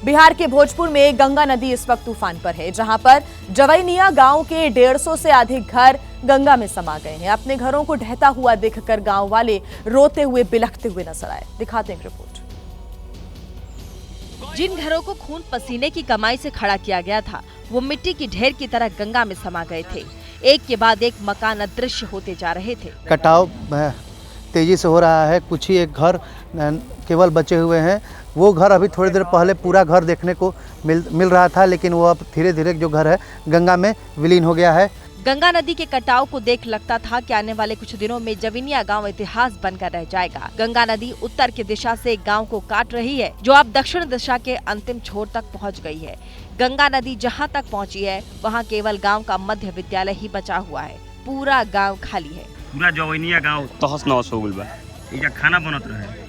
बिहार के भोजपुर में गंगा नदी इस वक्त तूफान पर है, जहां पर जवैनिया गांव के 150 से अधिक घर गंगा में समा गए हैं। अपने घरों को ढहता हुआ देखकर गांव वाले रोते हुए बिलखते हुए नजर आए। दिखाते हैं रिपोर्ट। जिन घरों को खून पसीने की कमाई से खड़ा किया गया था, वो मिट्टी की ढेर की तरह गंगा में समा गए थे। एक के बाद एक मकान अदृश्य होते जा रहे थे। कटाव तेजी से हो रहा है। कुछ ही एक घर केवल बचे हुए हैं। वो घर अभी थोड़ी देर पहले पूरा घर देखने को मिल रहा था, लेकिन वो अब धीरे धीरे जो घर है गंगा में विलीन हो गया है। गंगा नदी के कटाव को देख लगता था कि आने वाले कुछ दिनों में जविनिया गांव इतिहास बनकर रह जाएगा। गंगा नदी उत्तर की दिशा से गांव को काट रही है, जो अब दक्षिण दिशा के अंतिम छोर तक पहुंच गई है। गंगा नदी जहां तक पहुंची है, वहां केवल गांव का मध्य विद्यालय ही बचा हुआ है। पूरा गांव खाली है। पूरा जवैनिया गांव तहस नहस हो गइल बा। इजा खाना बनत रहे,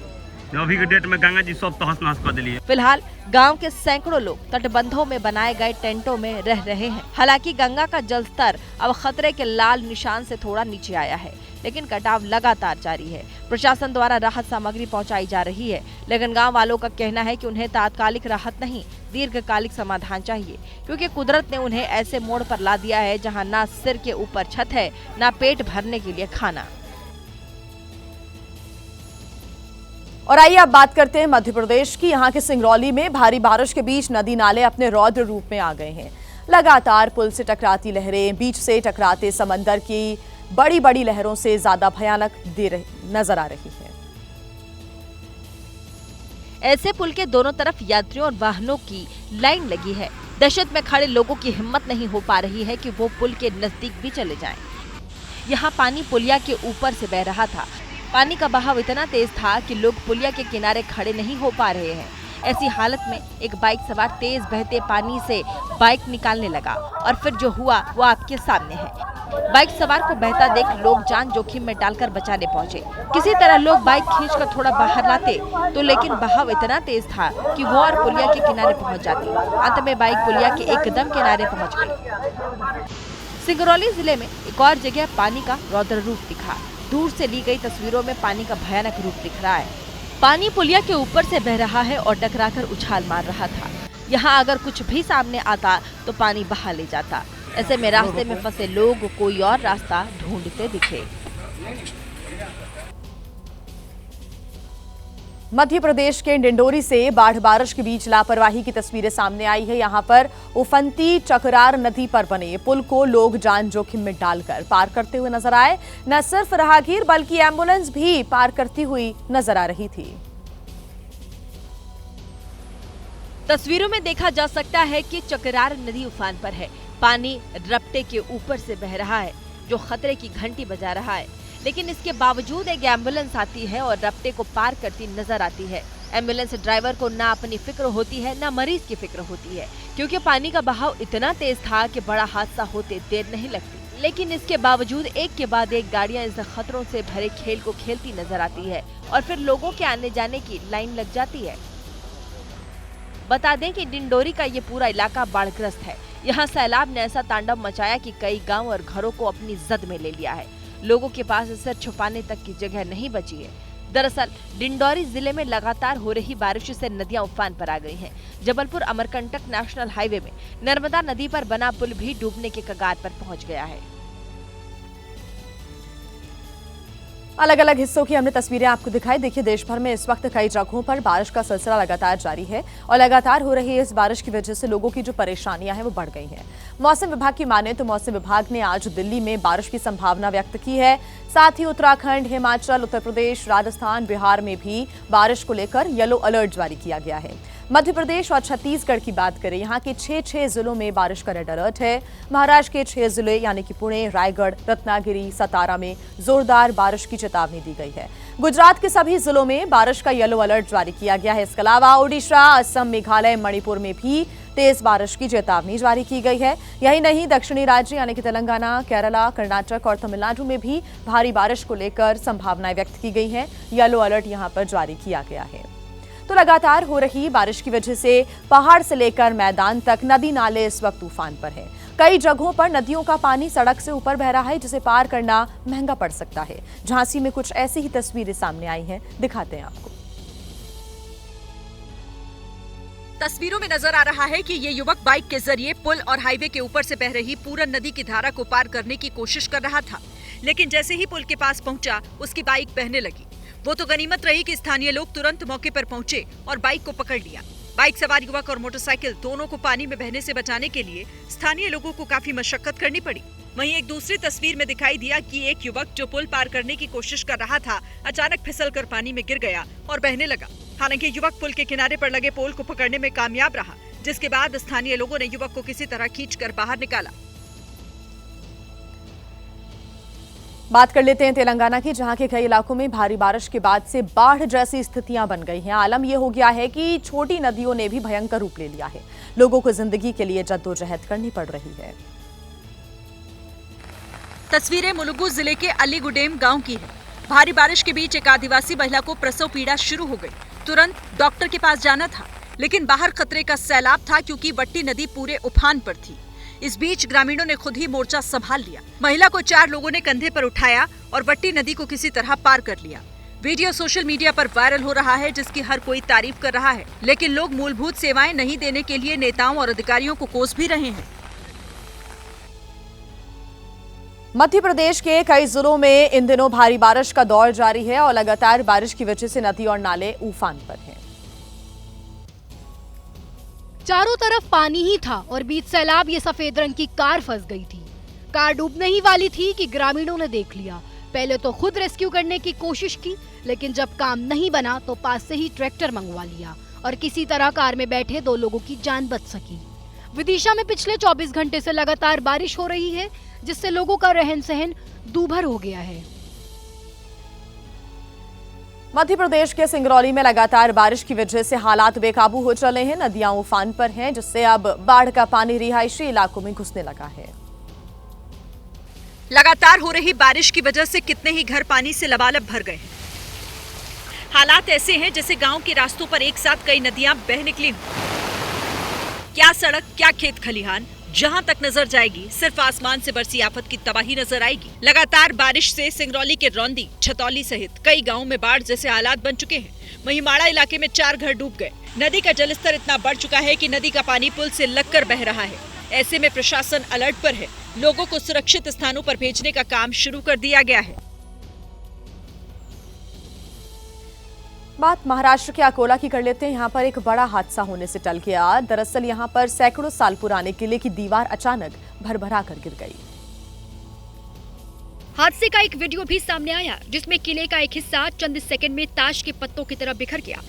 अभी के डेट में गंगा जी सब तहस नहस कर दिली है। फिलहाल गांव के सैकड़ों लोग तटबंधों में बनाए गए टेंटों में रह रहे हैं। हालांकि गंगा का जल स्तर अब खतरे के लाल निशान से थोड़ा नीचे आया है, लेकिन कटाव लगातार जारी है। प्रशासन द्वारा राहत सामग्री पहुंचाई जा रही है, लेकिन गांव वालों का कहना है कि उन्हें तात्कालिक राहत नहीं, दीर्घकालिक समाधान चाहिए, क्योंकि कुदरत ने उन्हें ऐसे मोड़ पर ला दिया है जहां ना सिर के ऊपर छत है, ना पेट भरने के लिए खाना। और आइए अब बात करते हैं मध्य प्रदेश की। यहाँ के सिंगरौली में भारी बारिश के बीच नदी नाले अपने रौद्र रूप में आ गए हैं। लगातार पुल से टकराती लहरें, बीच से टकराते समंदर की बड़ी बड़ी लहरों से ज्यादा भयानक नजर आ रही है। ऐसे पुल के दोनों तरफ यात्रियों और वाहनों की लाइन लगी है। दहशत में खड़े लोगों की हिम्मत नहीं हो पा रही है कि वो पुल के नजदीक भी चले जाएं। यहाँ पानी पुलिया के ऊपर से बह रहा था। पानी का बहाव इतना तेज था कि लोग पुलिया के किनारे खड़े नहीं हो पा रहे हैं। ऐसी हालत में एक बाइक सवार तेज बहते पानी से बाइक निकालने लगा, और फिर जो हुआ वो आपके सामने है। बाइक सवार को बहता देख लोग जान जोखिम में डालकर बचाने पहुंचे। किसी तरह लोग बाइक खींचकर थोड़ा बाहर लाते तो, लेकिन बहाव इतना तेज था कि वो और पुलिया के किनारे पहुंच जाती। अंत में बाइक पुलिया के एकदम किनारे पहुँच गई। सिंगरौली जिले में एक और जगह पानी का रौद्र रूप दिखा। दूर से ली गई तस्वीरों में पानी का भयानक रूप दिख रहा है। पानी पुलिया के ऊपर से बह रहा है और टकराकर उछाल मार रहा था। यहाँ अगर कुछ भी सामने आता तो पानी बहा ले जाता। ऐसे में रास्ते में फंसे लोग कोई और रास्ता ढूंढते दिखे। मध्य प्रदेश के डिंडोरी से बाढ़ बारिश के बीच लापरवाही की तस्वीरें सामने आई है। यहां पर उफनती चकरार नदी पर बने पुल को लोग जान जोखिम में डालकर पार करते हुए नजर आए। न सिर्फ राहगीर बल्कि एम्बुलेंस भी पार करती हुई नजर आ रही थी। तस्वीरों में देखा जा सकता है कि चकरार नदी उफान पर है। पानी रपटे के ऊपर से बह रहा है, जो खतरे की घंटी बजा रहा है। लेकिन इसके बावजूद एक एम्बुलेंस आती है और रपटे को पार करती नजर आती है। एम्बुलेंस ड्राइवर को ना अपनी फिक्र होती है, ना मरीज की फिक्र होती है, क्योंकि पानी का बहाव इतना तेज था कि बड़ा हादसा होते देर नहीं लगती। लेकिन इसके बावजूद एक के बाद एक गाड़ियां इस खतरों से भरे खेल को खेलती नजर आती है, और फिर लोगों के आने जाने की लाइन लग जाती है। बता दें कि डिंडोरी का ये पूरा इलाका बाढ़ग्रस्त है। यहाँ सैलाब ने ऐसा तांडव मचाया कि कई गांव और घरों को अपनी जद में ले लिया है। लोगों के पास सिर छुपाने तक की जगह नहीं बची है। दरअसल डिंडोरी जिले में लगातार हो रही बारिश से नदियां उफान पर आ गई हैं। जबलपुर अमरकंटक नेशनल हाईवे में नर्मदा नदी पर बना पुल भी डूबने के कगार पर पहुंच गया है। अलग अलग हिस्सों की हमने तस्वीरें आपको दिखाई। देखिए, देश भर में इस वक्त कई जगहों पर बारिश का सिलसिला लगातार जारी है, और लगातार हो रही इस बारिश की वजह से लोगों की जो परेशानियां हैं वो बढ़ गई हैं। मौसम विभाग की माने तो मौसम विभाग ने आज दिल्ली में बारिश की संभावना व्यक्त की है। साथ ही उत्तराखंड, हिमाचल, उत्तर प्रदेश, राजस्थान, बिहार में भी बारिश को लेकर येलो अलर्ट जारी किया गया है। मध्य प्रदेश और छत्तीसगढ़ की बात करें, यहाँ के 6 जिलों में बारिश का रेड अलर्ट है। महाराष्ट्र के 6 जिले यानी कि पुणे, रायगढ़, रत्नागिरी, सतारा में जोरदार बारिश की चेतावनी दी गई है। गुजरात के सभी जिलों में बारिश का येलो अलर्ट जारी किया गया है। इसके अलावा ओडिशा, असम, मेघालय, मणिपुर में भी तेज बारिश की चेतावनी जारी की गई है। यही नहीं, दक्षिणी राज्य यानी कि तेलंगाना, केरला, कर्नाटक और तमिलनाडु में भी भारी बारिश को लेकर संभावनाएं व्यक्त की गई हैं। येलो अलर्ट यहां पर जारी किया गया है। तो लगातार हो रही बारिश की वजह से पहाड़ से लेकर मैदान तक नदी नाले इस वक्त तूफान पर है। कई जगहों पर नदियों का पानी सड़क से ऊपर बह रहा है, जिसे पार करना महंगा पड़ सकता है। झांसी में कुछ ऐसी ही तस्वीरें सामने आई हैं, दिखाते हैं आपको। तस्वीरों में नजर आ रहा है कि ये युवक बाइक के जरिए पुल और हाईवे के ऊपर से बह रही पूरन नदी की धारा को पार करने की कोशिश कर रहा था, लेकिन जैसे ही पुल के पास पहुंचा, उसकी बाइक बहने लगी। वो तो गनीमत रही कि स्थानीय लोग तुरंत मौके पर पहुंचे और बाइक को पकड़ लिया। बाइक सवार युवक और मोटरसाइकिल दोनों को पानी में बहने से बचाने के लिए स्थानीय लोगों को काफी मशक्कत करनी पड़ी। वहीं एक दूसरी तस्वीर में दिखाई दिया कि एक युवक जो पुल पार करने की कोशिश कर रहा था, अचानक फिसलकर पानी में गिर गया और बहने लगा। हालांकि युवक पुल के किनारे पर लगे पोल को पकड़ने में कामयाब रहा, जिसके बाद स्थानीय लोगों ने युवक को किसी तरह खींचकर बाहर निकाला। बात कर लेते हैं तेलंगाना की, जहां के कई इलाकों में भारी बारिश के बाद से बाढ़ जैसी स्थितियां बन गई हैं। आलम यह हो गया है कि छोटी नदियों ने भी भयंकर रूप ले लिया है। लोगों को जिंदगी के लिए जद्दोजहद करनी पड़ रही है। तस्वीरें मुलुगु जिले के अलीगुडेम गांव की है। भारी बारिश के बीच एक आदिवासी महिला को प्रसव पीड़ा शुरू हो गई। तुरंत डॉक्टर के पास जाना था, लेकिन बाहर खतरे का सैलाब था क्योंकि वट्टी नदी पूरे उफान पर थी। इस बीच ग्रामीणों ने खुद ही मोर्चा संभाल लिया। महिला को 4 लोगों ने कंधे पर उठाया और वट्टी नदी को किसी तरह पार कर लिया। वीडियो सोशल मीडिया पर वायरल हो रहा है, जिसकी हर कोई तारीफ कर रहा है, लेकिन लोग मूलभूत सेवाएं नहीं देने के लिए नेताओं और अधिकारियों को कोस भी रहे हैं। मध्य प्रदेश के कई जिलों में इन दिनों भारी बारिश का दौर जारी है और लगातार बारिश की वजह से नदी और नाले उफान पर हैं। चारों तरफ पानी ही था और बीच सैलाब ये सफेद रंग की कार फंस गई थी। कार डूबने ही वाली थी कि ग्रामीणों ने देख लिया। पहले तो खुद रेस्क्यू करने की कोशिश की, लेकिन जब काम नहीं बना तो पास से ही ट्रैक्टर मंगवा लिया और किसी तरह कार में बैठे 2 लोगों की जान बच सकी। विदिशा में पिछले 24 घंटे से लगातार बारिश हो रही है, जिससे लोगों का रहन सहन दूभर हो गया है। मध्य प्रदेश के सिंगरौली में लगातार बारिश की वजह से हालात बेकाबू हो चले हैं। नदियां उफान पर हैं, जिससे अब बाढ़ का पानी रिहायशी इलाकों में घुसने लगा है। लगातार हो रही बारिश की वजह से कितने ही घर पानी से लबालब भर गए हैं। हालात ऐसे हैं जैसे गांव के रास्तों पर एक साथ कई नदियां बह निकली हों। क्या सड़क, क्या खेत खलिहान, जहां तक नजर जाएगी सिर्फ आसमान से बरसी आफत की तबाही नजर आएगी। लगातार बारिश से सिंगरौली के रौंदी, छतौली सहित कई गांवों में बाढ़ जैसे हालात बन चुके हैं। वहीं माड़ा इलाके में 4 घर डूब गए। नदी का जलस्तर इतना बढ़ चुका है कि नदी का पानी पुल से लगकर बह रहा है। ऐसे में प्रशासन अलर्ट पर है। लोगों को सुरक्षित स्थानों पर भेजने का काम शुरू कर दिया गया है। बात महाराष्ट्र के अकोला की कर लेते हैं। यहाँ पर एक बड़ा हादसा होने से टल गया। दरअसल यहाँ पर सैकड़ों साल पुराने किले की दीवार अचानक भरभरा कर गिर गई। हादसे का एक वीडियो भी सामने आया, जिसमें किले का एक हिस्सा चंद सेकंड में ताश के पत्तों की तरह बिखर गया।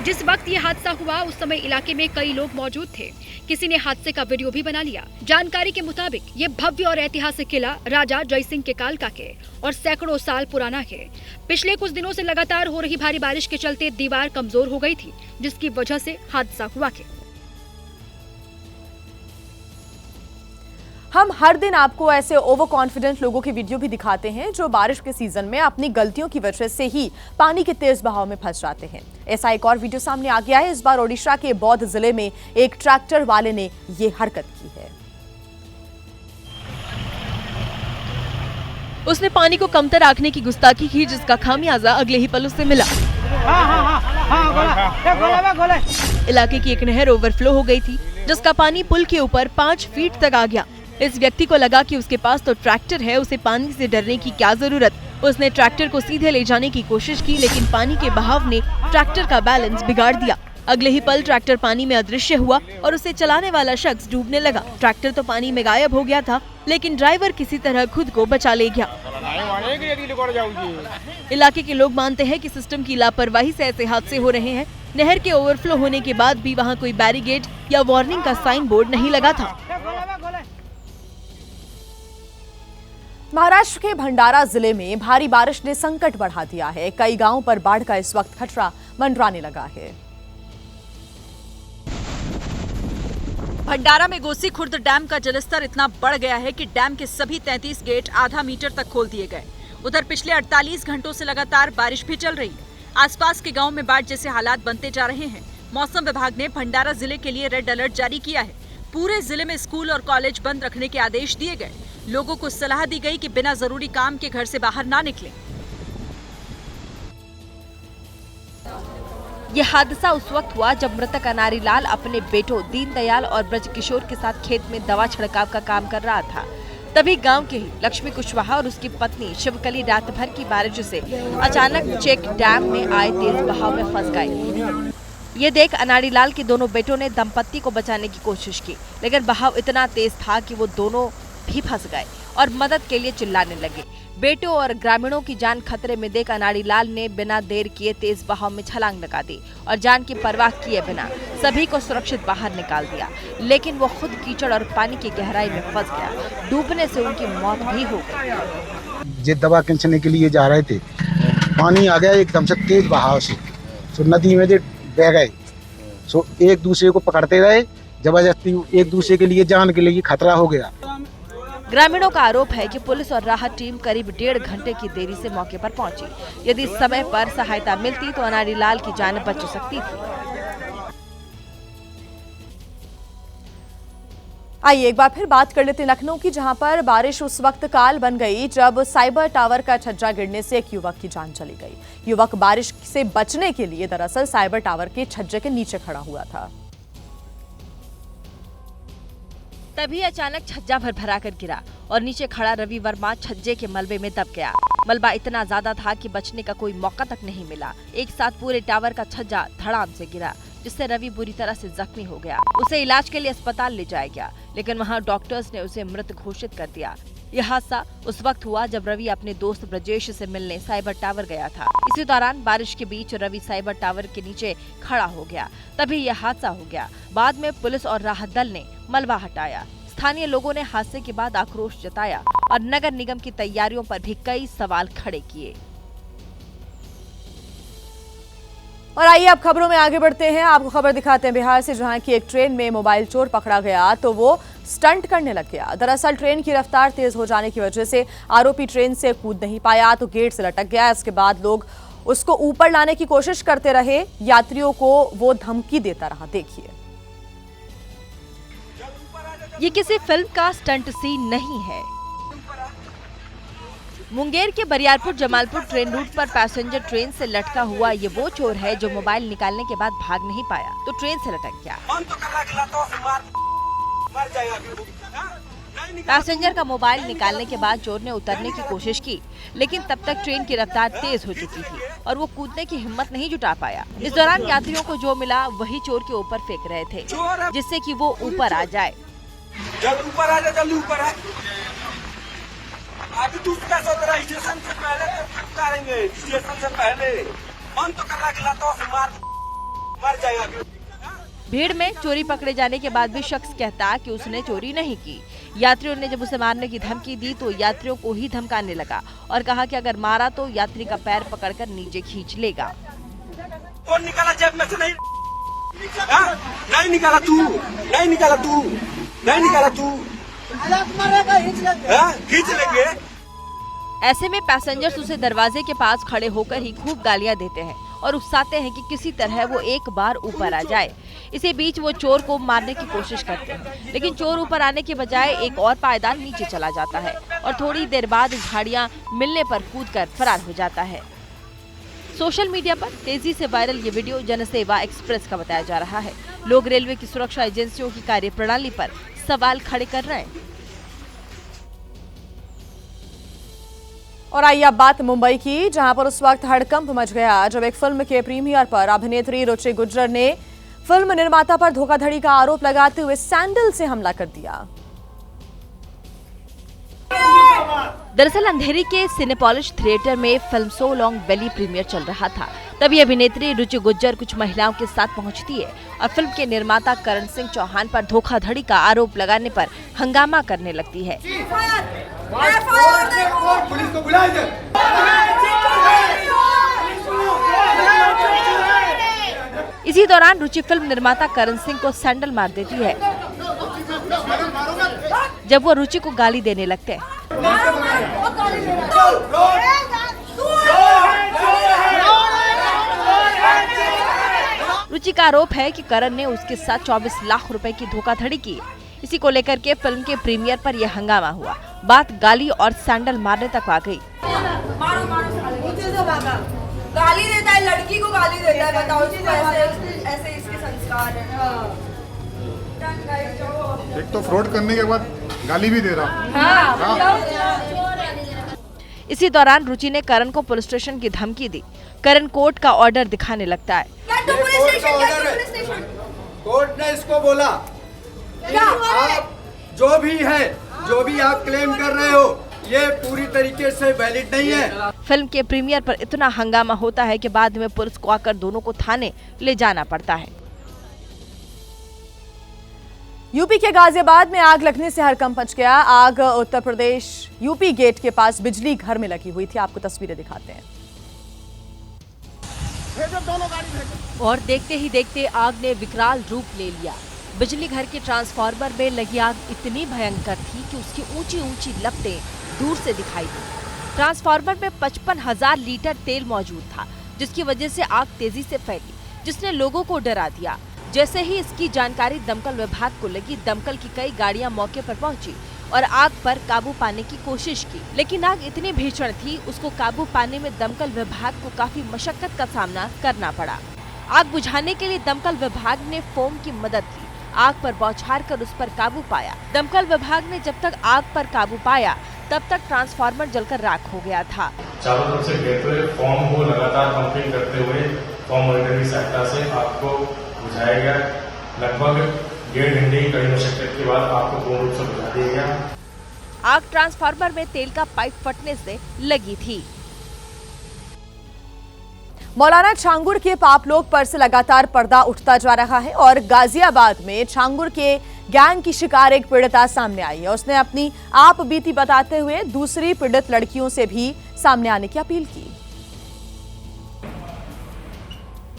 जिस वक्त ये हादसा हुआ उस समय इलाके में कई लोग मौजूद थे। किसी ने हादसे का वीडियो भी बना लिया। जानकारी के मुताबिक ये भव्य और ऐतिहासिक किला राजा जयसिंह के काल का है और सैकड़ों साल पुराना है। पिछले कुछ दिनों से लगातार हो रही भारी बारिश के चलते दीवार कमजोर हो गई थी, जिसकी वजह से हादसा हुआ। हम हर दिन आपको ऐसे ओवर कॉन्फिडेंट लोगों की वीडियो भी दिखाते हैं जो बारिश के सीजन में अपनी गलतियों की वजह से ही पानी के तेज बहाव में फंस जाते हैं। ऐसा एक और वीडियो सामने आ गया है। इस बार ओडिशा के बौद्ध जिले में एक ट्रैक्टर वाले ने ये हरकत की है। उसने पानी को कमतर आंकने की गुस्ताखी की, जिसका खामियाजा अगले ही पल उसे मिला। इलाके की एक नहर ओवरफ्लो हो गई थी, जिसका पानी पुल के ऊपर 5 फीट तक आ गया। इस व्यक्ति को लगा कि उसके पास तो ट्रैक्टर है, उसे पानी से डरने की क्या जरूरत। उसने ट्रैक्टर को सीधे ले जाने की कोशिश की, लेकिन पानी के बहाव ने ट्रैक्टर का बैलेंस बिगाड़ दिया। अगले ही पल ट्रैक्टर पानी में अदृश्य हुआ और उसे चलाने वाला शख्स डूबने लगा। ट्रैक्टर तो पानी में गायब हो गया था, लेकिन ड्राइवर किसी तरह खुद को बचा ले गया। इलाके के लोग मानते हैं कि सिस्टम की लापरवाही से ऐसे हादसे हो रहे हैं। नहर के ओवरफ्लो होने के बाद भी वहां कोई बैरिकेड या वार्निंग का साइन बोर्ड नहीं लगा था। महाराष्ट्र के भंडारा जिले में भारी बारिश ने संकट बढ़ा दिया है। कई गांवों पर बाढ़ का इस वक्त खतरा मंडराने लगा है। भंडारा में गोसी खुर्द डैम का जलस्तर इतना बढ़ गया है कि डैम के सभी 33 गेट आधा मीटर तक खोल दिए गए। उधर पिछले 48 घंटों से लगातार बारिश भी चल रही है। आसपास के गांव में बाढ़ जैसे हालात बनते जा रहे हैं। मौसम विभाग ने भंडारा जिले के लिए रेड अलर्ट जारी किया है। पूरे जिले में स्कूल और कॉलेज बंद रखने के आदेश दिए गए। लोगों को सलाह दी गई कि बिना जरूरी काम के घर से बाहर ना निकलें। ये हादसा उस वक्त हुआ जब मृतक अनारी लाल अपने बेटों दीनदयाल और ब्रजकिशोर के साथ खेत में दवा छिड़काव का काम कर रहा था। तभी गांव के ही लक्ष्मी कुशवाहा और उसकी पत्नी शिवकली रात भर की बारिश से अचानक चेक डैम में आए तेज बहाव में फंस गए। ये देख अनारी लाल के दोनों बेटों ने दंपत्ति को बचाने की कोशिश की, लेकिन बहाव इतना तेज था कि वो दोनों भी फंस गए और मदद के लिए चिल्लाने लगे। बेटों और ग्रामीणों की जान खतरे में देख अनारी लाल ने बिना देर किए तेज बहाव में छलांग लगा दी और जान की परवाह किए बिना सभी को सुरक्षित बाहर निकाल दिया, लेकिन वो खुद कीचड़ और पानी की गहराई में फंस गया। डूबने से उनकी मौत भी हो गई। ये दवा खींचने के लिए जा रहे थे, पानी आ गया एकदम से तेज बहाव से, तो नदी में बह गए। सो एक दूसरे को पकड़ते रहे, जबरदस्ती एक दूसरे के लिए जान के लिए खतरा हो गया। ग्रामीणों का आरोप है कि पुलिस और राहत टीम करीब 1.5 घंटे की देरी से मौके पर पहुंची। यदि समय पर सहायता मिलती तो अनारी लाल की जान बच सकती थी। आइए एक बार फिर बात कर लेते हैं लखनऊ की, जहां पर बारिश उस वक्त काल बन गई जब साइबर टावर का छज्जा गिरने से एक युवक की जान चली गई। युवक बारिश से बचने के लिए दरअसल साइबर टावर के छज्जे के नीचे खड़ा हुआ था। तभी अचानक छज्जा भरभरा कर गिरा और नीचे खड़ा रवि वर्मा छज्जे के मलबे में दब गया। मलबा इतना ज्यादा था कि बचने का कोई मौका तक नहीं मिला। एक साथ पूरे टावर का छज्जा धड़ाम से गिरा, जिससे रवि बुरी तरह से जख्मी हो गया। उसे इलाज के लिए अस्पताल ले जाया गया, लेकिन वहां डॉक्टर्स ने उसे मृत घोषित कर दिया। यह हादसा उस वक्त हुआ जब रवि अपने दोस्त ब्रजेश से मिलने साइबर टावर गया था। इसी दौरान बारिश के बीच रवि साइबर टावर के नीचे खड़ा हो गया, तभी यह हादसा हो गया। बाद में पुलिस और राहत दल ने मलबा हटाया। स्थानीय लोगों ने हादसे के बाद आक्रोश जताया और नगर निगम की तैयारियों पर भी कई सवाल खड़े किए। और आइए अब खबरों में आगे बढ़ते हैं। आपको खबर दिखाते हैं बिहार से, जहां की एक ट्रेन में मोबाइल चोर पकड़ा गया तो वो स्टंट करने लग गया। दरअसल ट्रेन की रफ्तार तेज हो जाने की वजह से आरोपी ट्रेन से कूद नहीं पाया तो गेट से लटक गया। इसके बाद लोग उसको ऊपर लाने की कोशिश करते रहे, यात्रियों को वो धमकी देता रहा। देखिए, ये किसी फिल्म का स्टंट सीन नहीं है। मुंगेर के बरियारपुर जमालपुर ट्रेन रूट पर पैसेंजर ट्रेन से लटका हुआ ये वो चोर है जो मोबाइल निकालने के बाद भाग नहीं पाया तो ट्रेन से लटक गया। पैसेंजर का मोबाइल निकालने के बाद चोर ने उतरने की कोशिश की, लेकिन तब तक ट्रेन की रफ्तार तेज हो चुकी थी और वो कूदने की हिम्मत नहीं जुटा पाया। इस दौरान यात्रियों को जो मिला वही चोर के ऊपर फेंक रहे थे, जिससे कि वो ऊपर आ जाए। जब ऊपर आ जा, जल्दी ऊपर आ। अभी तू क्या सोच रहा है? स्टेशन से पहले तो उतारेंगे, स्टेशन से पहले मन तो कर रहा तो मर जाएगा। भीड़ में चोरी पकड़े जाने के बाद भी शख्स कहता कि उसने चोरी नहीं की। यात्रियों ने जब उसे मारने की धमकी दी तो यात्रियों को ही धमकाने लगा और कहा कि अगर मारा तो यात्री का पैर पकड़कर नीचे खींच लेगा। कौन निकाला जेब में से? नहीं निकाला तू, नहीं निकाला तू, नहीं निकाला तू, खींच लेंगे। ऐसे में पैसेंजर्स उसे दरवाजे के पास खड़े होकर ही खूब गालियां देते हैं और उकसाते हैं कि किसी तरह वो एक बार ऊपर आ जाए। इसी बीच वो चोर को मारने की कोशिश करते हैं, लेकिन चोर ऊपर आने के बजाय एक और पायदान नीचे चला जाता है और थोड़ी देर बाद झाड़ियां मिलने पर कूदकर फरार हो जाता है। सोशल मीडिया पर तेजी से वायरल ये वीडियो जनसेवा एक्सप्रेस का बताया जा रहा है। लोग रेलवे की सुरक्षा एजेंसियों की कार्यप्रणाली पर सवाल खड़े कर रहे हैं। और आइए अब बात मुंबई की, जहां पर उस वक्त हड़कंप मच गया जब एक फिल्म के प्रीमियर पर अभिनेत्री रुचि गुर्जर ने फिल्म निर्माता पर धोखाधड़ी का आरोप लगाते हुए सैंडल से हमला कर दिया। दरअसल अंधेरी के सिनेपोलिश थिएटर में फिल्म सो लॉन्ग बेली प्रीमियर चल रहा था। तभी अभिनेत्री रुचि गुर्जर कुछ महिलाओं के साथ पहुंचती है और फिल्म के निर्माता करण सिंह चौहान पर धोखाधड़ी का आरोप लगाने पर हंगामा करने लगती है। इसी दौरान रुचि फिल्म निर्माता करण सिंह को सैंडल मार देती है जब वो रुचि को गाली देने लगते हैं। रुचि का आरोप है कि करण ने उसके साथ 24 लाख रुपए की धोखाधड़ी की। इसी को लेकर के फिल्म के प्रीमियर पर यह हंगामा हुआ। बात गाली और सैंडल मारने तक आ गई। गाली देता है, लड़की को गाली देता है, बताओ इसको ऐसा एक तो फ्रॉड करने के बाद गाली भी दे रहा। इसी दौरान रुचि ने करण को पुलिस स्टेशन की धमकी दी। करण कोर्ट का ऑर्डर दिखाने लगता है। कोर्ट ने इसको बोला कि आप जो भी आप क्लेम कर रहे हो ये पूरी तरीके से वैलिड नहीं है। फिल्म के प्रीमियर पर इतना हंगामा होता है कि बाद में पुलिस को आकर दोनों को थाने ले जाना पड़ता है। यूपी के गाजियाबाद में आग लगने से हड़कंप मच गया। आग उत्तर प्रदेश यूपी गेट के पास बिजली घर में लगी हुई थी। आपको तस्वीरें दिखाते हैं। और देखते ही देखते आग ने विकराल रूप ले लिया। बिजली घर के ट्रांसफार्मर में लगी आग इतनी भयंकर थी कि उसकी ऊंची ऊंची लपटें दूर से दिखाई दी। ट्रांसफार्मर में 55,000 लीटर तेल मौजूद था, जिसकी वजह से आग तेजी से फैली, जिसने लोगों को डरा दिया। जैसे ही इसकी जानकारी दमकल विभाग को लगी, दमकल की कई गाड़ियां मौके पर पहुंची और आग पर काबू पाने की कोशिश की, लेकिन आग इतनी भीषण थी, उसको काबू पाने में दमकल विभाग को काफी मशक्कत का सामना करना पड़ा। आग बुझाने के लिए दमकल विभाग ने फोम की मदद ली। आग पर बौछार कर उस पर काबू पाया। दमकल विभाग ने जब तक आग पर काबू पाया, तब तक ट्रांसफार्मर जलकर राख हो गया था। चारों तरफ से घेरते हुए फॉर्म को लगातार पंपिंग करते हुए फॉर्म मॉनिटरिंग सहायता से आग को बुझाया गया। लगभग 1.5 घंटे की कड़ी मशक्कत के बाद आग को पूर्ण रूप से बुझा दिया गया। आग ट्रांसफार्मर में तेल का पाइप फटने से लगी थी। मौलाना छांगुर के पापलोक पर से लगातार पर्दा उठता जा रहा है और गाजियाबाद में छांगुर के गैंग की शिकार एक पीड़िता सामने आई है। उसने अपनी आप बीती बताते हुए दूसरी पीड़ित लड़कियों से भी सामने आने की अपील की।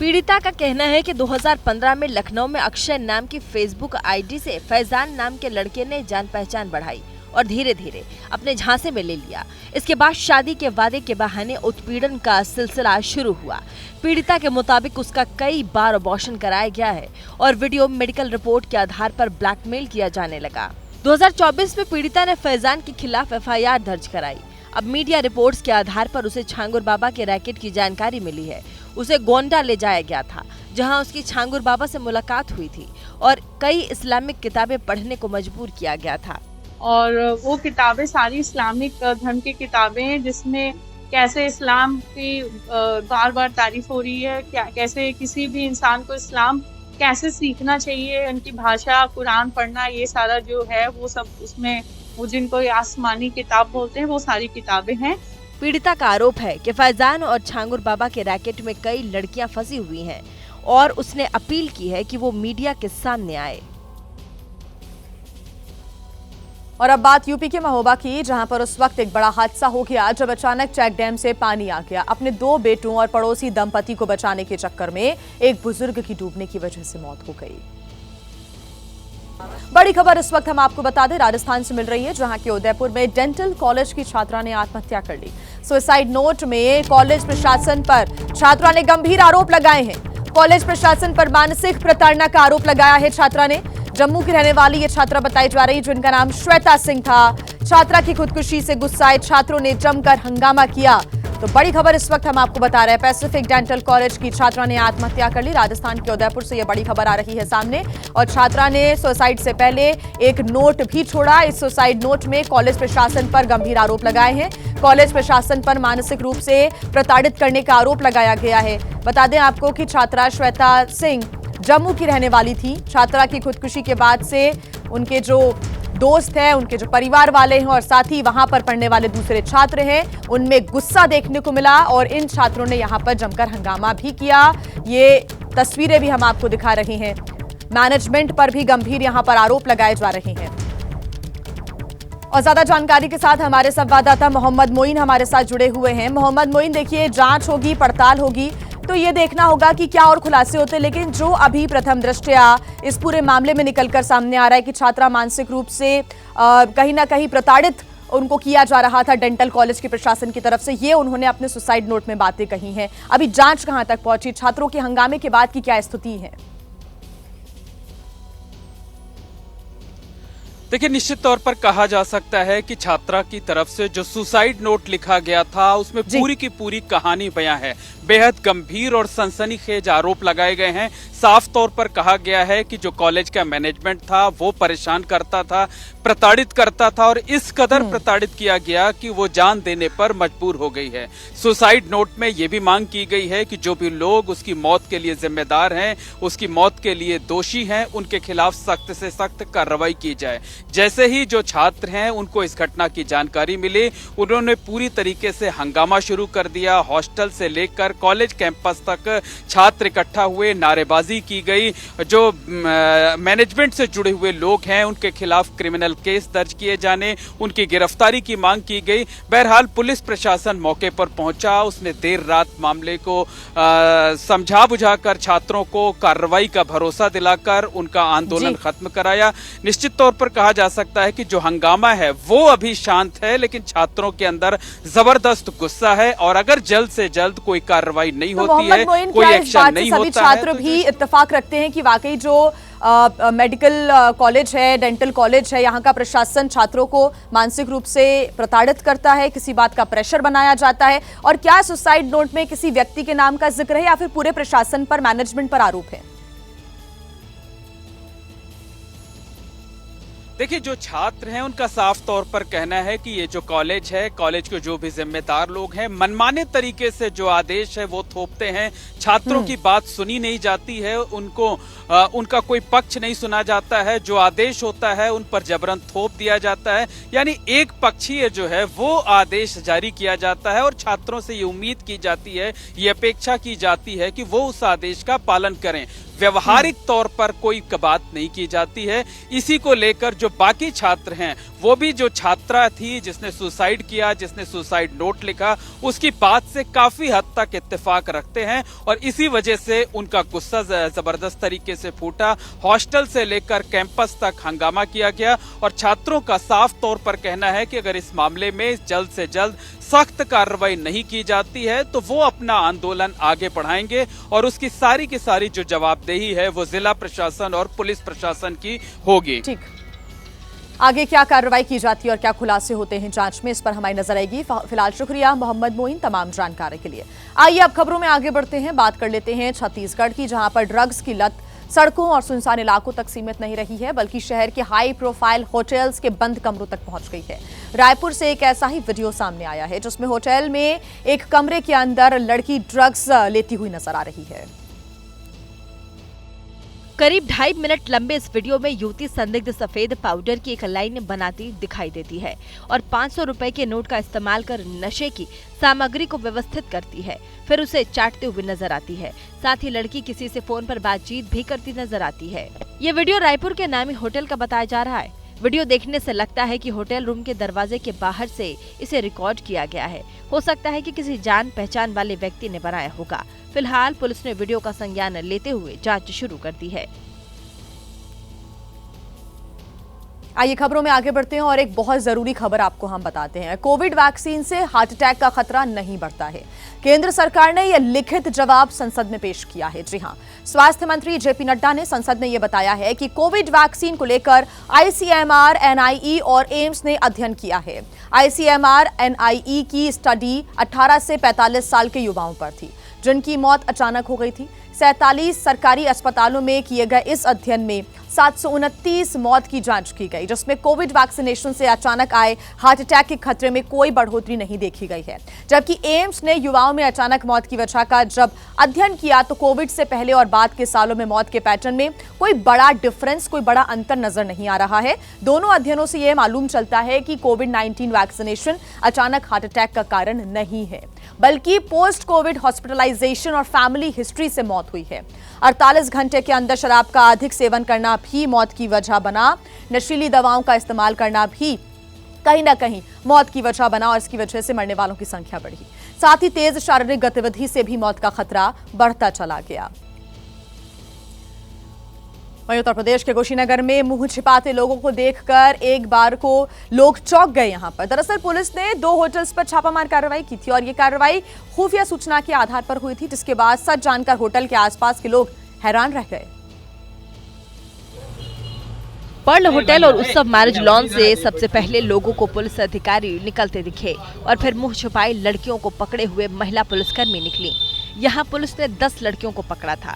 पीड़िता का कहना है कि 2015 में लखनऊ में अक्षय नाम की फेसबुक आईडी से फैजान नाम के लड़के ने जान पहचान बढ़ाई और धीरे धीरे अपने झांसे में ले लिया। इसके बाद शादी के वादे के बहाने उत्पीड़न का सिलसिला शुरू हुआ। पीड़िता के मुताबिक उसका कई बार अबॉर्शन कराया गया है और वीडियो मेडिकल रिपोर्ट के आधार पर ब्लैकमेल किया जाने लगा। 2024 में पीड़िता ने फैजान के खिलाफ FIR दर्ज कराई। अब मीडिया रिपोर्ट्स के आधार पर उसे छांगुर बाबा के रैकेट की जानकारी मिली है। उसे गोंडा ले जाया गया था, जहां उसकी छांगुर बाबा से मुलाकात हुई थी और कई इस्लामिक किताबें पढ़ने को मजबूर किया गया था। और वो किताबें सारी इस्लामिक धर्म की किताबें हैं, जिसमें कैसे इस्लाम की बार बार तारीफ हो रही है, कैसे किसी भी इंसान को इस्लाम कैसे सीखना चाहिए, उनकी भाषा, कुरान पढ़ना, ये सारा जो है वो सब उसमें, वो जिनको आसमानी किताब बोलते हैं, वो सारी किताबें हैं। पीड़िता का आरोप है कि फैजान और छांगुर बाबा के रैकेट में कई लड़कियां फंसी हुई हैं और उसने अपील की है कि वो मीडिया के सामने आए। और अब बात यूपी के महोबा की, जहां पर उस वक्त एक बड़ा हादसा हो गया जब अचानक चेक डैम से पानी आ गया। अपने 2 बेटों और पड़ोसी दंपति को बचाने के चक्कर में एक बुजुर्ग की डूबने की वजह से मौत हो गई। बड़ी खबर इस वक्त हम आपको बता दें, राजस्थान से मिल रही है, जहां के उदयपुर में डेंटल कॉलेज की छात्रा ने आत्महत्या कर ली। सुसाइड नोट में कॉलेज प्रशासन पर छात्रा ने गंभीर आरोप लगाए हैं। कॉलेज प्रशासन पर मानसिक प्रताड़ना का आरोप लगाया है छात्रा ने। जम्मू की रहने वाली ये छात्रा बताई जा रही, जिनका नाम श्वेता सिंह था। छात्रा की खुदकुशी से गुस्साए छात्रों ने जमकर हंगामा किया। तो बड़ी खबर इस वक्त हम आपको बता रहे हैं, पैसिफिक डेंटल कॉलेज की छात्रा ने आत्महत्या कर ली। राजस्थान के उदयपुर से यह बड़ी खबर आ रही है सामने। और छात्रा ने सुसाइड से पहले एक नोट भी छोड़ा। इस सुसाइड नोट में कॉलेज प्रशासन पर गंभीर आरोप लगाए हैं। कॉलेज प्रशासन पर मानसिक रूप से प्रताड़ित करने का आरोप लगाया गया है। बता दें आपको कि छात्रा श्वेता सिंह जम्मू की रहने वाली थी। छात्रा की खुदकुशी के बाद से उनके जो दोस्त हैं, उनके जो परिवार वाले हैं और साथ ही वहां पर पढ़ने वाले दूसरे छात्र हैं, उनमें गुस्सा देखने को मिला और इन छात्रों ने यहां पर जमकर हंगामा भी किया। ये तस्वीरें भी हम आपको दिखा रहे हैं। मैनेजमेंट पर भी गंभीर यहां पर आरोप लगाए जा रहे हैं। और ज्यादा जानकारी के साथ हमारे संवाददाता मोहम्मद मोइन हमारे साथ जुड़े हुए हैं। मोहम्मद मोइन, देखिए, जांच होगी, पड़ताल होगी, तो ये देखना होगा कि क्या और खुलासे होते, लेकिन जो अभी प्रथम दृष्टया इस पूरे मामले में निकलकर सामने आ रहा है कि छात्रा मानसिक रूप से कहीं ना कहीं प्रताड़ित उनको किया जा रहा था डेंटल कॉलेज के प्रशासन की तरफ से, ये उन्होंने अपने सुसाइड नोट में बातें कही हैं। अभी जांच कहां तक पहुंची, छात्रों के हंगामे के बाद की क्या स्थिति है? देखिए, निश्चित तौर पर कहा जा सकता है कि छात्रा की तरफ से जो सुसाइड नोट लिखा गया था उसमें पूरी की पूरी कहानी बयां है। बेहद गंभीर और सनसनीखेज आरोप लगाए गए हैं। साफ तौर पर कहा गया है कि जो कॉलेज का मैनेजमेंट था वो परेशान करता था, प्रताड़ित करता था और इस कदर प्रताड़ित किया गया कि वो जान देने पर मजबूर हो गई है। सुसाइड नोट में ये भी मांग की गई है कि जो भी लोग उसकी मौत के लिए जिम्मेदार हैं, उसकी मौत के लिए दोषी हैं, उनके खिलाफ सख्त से सख्त कार्रवाई की जाए। जैसे ही जो छात्र हैं उनको इस घटना की जानकारी मिली, उन्होंने पूरी तरीके से हंगामा शुरू कर दिया। हॉस्टल से लेकर कॉलेज कैंपस तक छात्र इकट्ठा हुए, नारेबाजी की गई। जो मैनेजमेंट से जुड़े हुए लोग हैं उनके खिलाफ क्रिमिनल केस दर्ज किए जाने, उनकी गिरफ्तारी की मांग की गई। बहरहाल पुलिस प्रशासन मौके पर पहुंचा, उसने देर रात मामले को समझा बुझाकर छात्रों को कार्रवाई का भरोसा दिलाकर उनका आंदोलन खत्म कराया। निश्चित तौर पर कहा जा सकता है कि जो हंगामा है वो अभी शांत है, लेकिन छात्रों के अंदर जबरदस्त गुस्सा है और अगर जल्द से जल्द कोई कार्रवाई नहीं होती है, कोई एक्शन नहीं होता है, छात्र भी इत्तेफाक रखते हैं कि वाकई जो मेडिकल कॉलेज है, डेंटल कॉलेज है, यहाँ का प्रशासन छात्रों को मानसिक रूप से प्रताड़ित करता है, किसी बात का प्रेशर बनाया जाता है? और क्या सुसाइड नोट में किसी व्यक्ति के नाम का जिक्र है या फिर पूरे प्रशासन पर, मैनेजमेंट पर आरोप है? देखिए, जो छात्र हैं उनका साफ तौर पर कहना है कि ये जो कॉलेज है, कॉलेज के जो भी जिम्मेदार लोग हैं मनमाने तरीके से जो आदेश है वो थोपते हैं। छात्रों की बात सुनी नहीं जाती है, उनका कोई पक्ष नहीं सुना जाता है। जो आदेश होता है उन पर जबरन थोप दिया जाता है, यानी एक पक्षीय जो है वो आदेश जारी किया जाता है और छात्रों से ये उम्मीद की जाती है, ये अपेक्षा की जाती है कि वो उस आदेश का पालन करें। व्यवहारिक तौर पर कोई बात नहीं की जाती है। इसी को लेकर जो बाकी छात्र हैं, वो भी जो छात्रा थी जिसने सुसाइड किया, जिसने सुसाइड नोट लिखा, उसकी बात से काफी हद तक इत्तेफाक रखते हैं और इसी वजह से उनका गुस्सा जबरदस्त तरीके से फूटा। हॉस्टल से लेकर कैंपस तक हंगामा किया गया और छात्रों का साफ तौर पर कहना है कि अगर इस मामले में जल्द से जल्द सख्त कार्रवाई नहीं की जाती है तो वो अपना आंदोलन आगे बढ़ाएंगे और उसकी सारी की सारी जो जवाबदेही है वो जिला प्रशासन और पुलिस प्रशासन की होगी। ठीक, आगे क्या कार्रवाई की जाती है और क्या खुलासे होते हैं जांच में, इस पर हमारी नजर आएगी। फिलहाल शुक्रिया मोहम्मद मोइन तमाम जानकारी के लिए। आइए अब खबरों में आगे बढ़ते हैं, बात कर लेते हैं छत्तीसगढ़ की, जहां पर ड्रग्स की लत सड़कों और सुनसान इलाकों तक सीमित नहीं रही है, बल्कि शहर के हाई प्रोफाइल होटल्स के बंद कमरों तक पहुंच गई है। रायपुर से एक ऐसा ही वीडियो सामने आया है जिसमें होटल में एक कमरे के अंदर लड़की ड्रग्स लेती हुई नजर आ रही है। करीब 2.5 मिनट लंबे इस वीडियो में युवती संदिग्ध सफेद पाउडर की एक लाइन बनाती दिखाई देती है और 500 रुपए के नोट का इस्तेमाल कर नशे की सामग्री को व्यवस्थित करती है, फिर उसे चाटते हुए नजर आती है। साथ ही लड़की किसी से फोन पर बातचीत भी करती नजर आती है। ये वीडियो रायपुर के नामी होटल का बताया जा रहा है। वीडियो देखने से लगता है कि होटल रूम के दरवाजे के बाहर से इसे रिकॉर्ड किया गया है। हो सकता है कि किसी जान पहचान वाले व्यक्ति ने बनाया होगा। फिलहाल पुलिस ने वीडियो का संज्ञान लेते हुए जांच शुरू कर दी है। आइए खबरों में आगे बढ़ते हैं और एक बहुत जरूरी खबर आपको हम बताते हैं। कोविड वैक्सीन से हार्ट अटैक का खतरा नहीं बढ़ता है। केंद्र सरकार ने यह लिखित जवाब संसद में पेश किया है। जी हां, स्वास्थ्य मंत्री जेपी नड्डा ने संसद में यह बताया है कि कोविड वैक्सीन को लेकर आईसीएमआर, एनआईई और एम्स ने अध्ययन किया है। आईसीएमआर, एनआईई की स्टडी 18 से 45 साल के युवाओं पर थी जिनकी मौत अचानक हो गई थी। 47 सरकारी अस्पतालों में किए गए इस अध्ययन में 729 मौत की जांच की गई, जिसमें कोविड वैक्सीनेशन से अचानक आए हार्ट अटैक के खतरे में कोई बढ़ोतरी नहीं देखी गई है। जबकि एम्स ने युवाओं में अचानक मौत की वजह का जब अध्ययन किया तो कोविड से पहले और बाद के सालों में मौत के पैटर्न में कोई बड़ा डिफरेंस, कोई बड़ा अंतर नजर नहीं आ रहा है। दोनों अध्ययनों से यह मालूम चलता है कि कोविड-19 वैक्सीनेशन अचानक हार्ट अटैक का कारण नहीं है, बल्कि पोस्ट कोविड हॉस्पिटलाइजेशन और फैमिली हिस्ट्री से मौत हुई है। 48 घंटे के अंदर शराब का अधिक सेवन करना भी मौत की वजह बना। नशीली दवाओं का इस्तेमाल करना भी कहीं ना कहीं मौत की वजह बना और इसकी वजह से मरने वालों की संख्या बढ़ी। साथ ही तेज शारीरिक गतिविधि से भी मौत का खतरा बढ़ता चला गया। वहीं उत्तर प्रदेश के कुशीनगर में मुंह छिपाते लोगों को देखकर एक बार को लोग चौंक गए। यहां पर दरअसल पुलिस ने 2 होटल्स पर छापामार कार्रवाई की थी और ये कार्रवाई खुफिया सूचना के आधार पर हुई थी, जिसके बाद सच जानकर होटल के आसपास के लोग हैरान रह गए। पर्ल होटल और उत्सव मैरिज लॉन से सबसे पहले लोगों को पुलिस अधिकारी निकलते दिखे और फिर मुंह छुपाई लड़कियों को पकड़े हुए महिला पुलिसकर्मी निकली। यहाँ पुलिस ने 10 लड़कियों को पकड़ा था।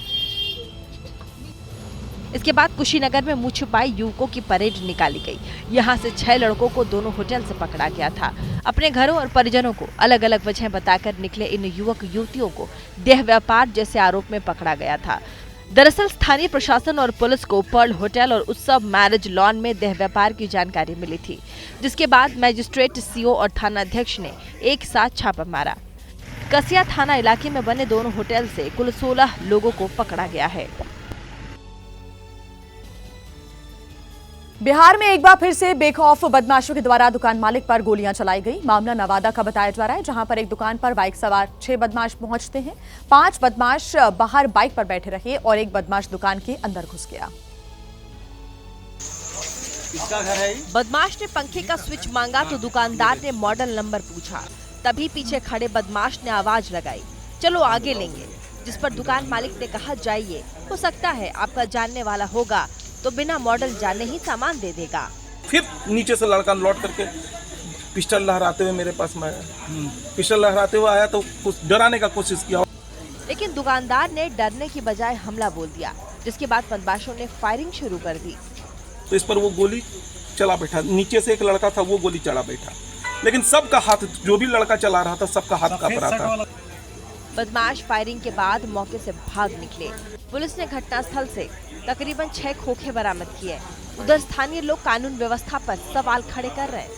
इसके बाद कुशीनगर में मुंह छुपाई युवकों की परेड निकाली गई। यहाँ से 6 लड़कों को दोनों होटल से पकड़ा गया था। अपने घरों और परिजनों को अलग अलग वजह बताकर निकले इन युवक युवतियों को देह व्यापार जैसे आरोप में पकड़ा गया था। दरअसल स्थानीय प्रशासन और पुलिस को पर्ल होटल और उत्सव मैरिज लॉन में देह व्यापार की जानकारी मिली थी, जिसके बाद मजिस्ट्रेट, सीओ और थाना अध्यक्ष ने एक साथ छापा मारा। कसिया थाना इलाके में बने दोनों होटल से कुल 16 लोगों को पकड़ा गया है। बिहार में एक बार फिर से बेखौफ बदमाशों के द्वारा दुकान मालिक पर गोलियां चलाई गई। मामला नवादा का बताया जा रहा है, जहां पर एक दुकान पर बाइक सवार 6 बदमाश पहुंचते हैं। 5 बदमाश बाहर बाइक पर बैठे रहे और एक बदमाश दुकान के अंदर घुस गया। किसका घर है? बदमाश ने पंखे का स्विच मांगा तो दुकानदार ने मॉडल नंबर पूछा। तभी पीछे खड़े बदमाश ने आवाज लगाई, चलो आगे लेंगे, जिस पर दुकान मालिक ने कहा, जाइए, हो सकता है आपका जानने वाला होगा तो बिना मॉडल जाने ही सामान दे देगा। फिर नीचे से लड़का लौट करके पिस्टल लहराते हुए मेरे पास में पिस्टल लहराते हुए आया तो कुछ डराने का कोशिश किया, लेकिन दुकानदार ने डरने की बजाय हमला बोल दिया, जिसके बाद बदमाशों ने फायरिंग शुरू कर दी। तो इस पर वो गोली चला बैठा। नीचे से एक लड़का था, वो गोली चला बैठा, लेकिन सबका हाथ, जो भी लड़का चला रहा था, सबका हाथ कांप रहा था। बदमाश फायरिंग के बाद मौके से भाग निकले। पुलिस ने घटनास्थल से तकरीबन 6 खोखे बरामद किए। उधर स्थानीय लोग कानून व्यवस्था पर सवाल खड़े कर रहे हैं।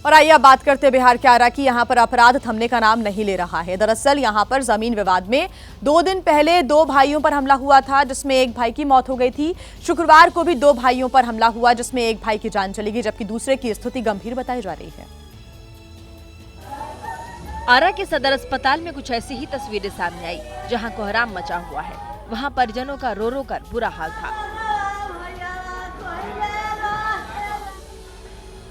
और आइए अब बात करते हैं बिहार के आरा की। यहाँ पर अपराध थमने का नाम नहीं ले रहा है। दरअसल यहाँ पर जमीन विवाद में 2 दिन पहले 2 भाइयों पर हमला हुआ था, जिसमें एक भाई की मौत हो गई थी। शुक्रवार को भी 2 भाइयों पर हमला हुआ, जिसमें एक भाई की जान चली गई, जबकि दूसरे की स्थिति गंभीर बताई जा रही है। आरा के सदर अस्पताल में कुछ ऐसी ही तस्वीरें सामने आई, जहां कोहराम मचा हुआ है। वहां परिजनों का रो रो कर बुरा हाल था।